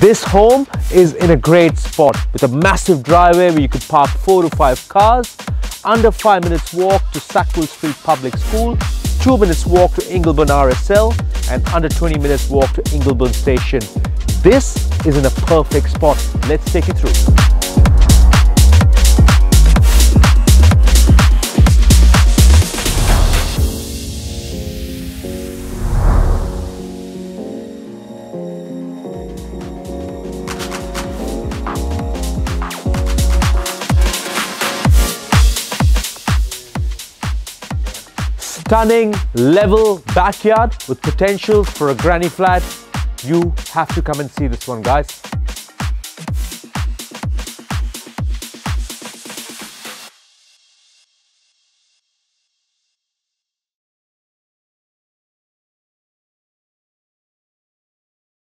This home is in a great spot with a massive driveway where you could park 4 to 5 cars, under 5 minutes walk to Sackville Street Public School, 2 minutes walk to Ingleburn RSL, and under 20 minutes walk to Ingleburn Station. This is in a perfect spot. Let's take you through. Stunning, level backyard with potential for a granny flat. You have to come and see this one, guys.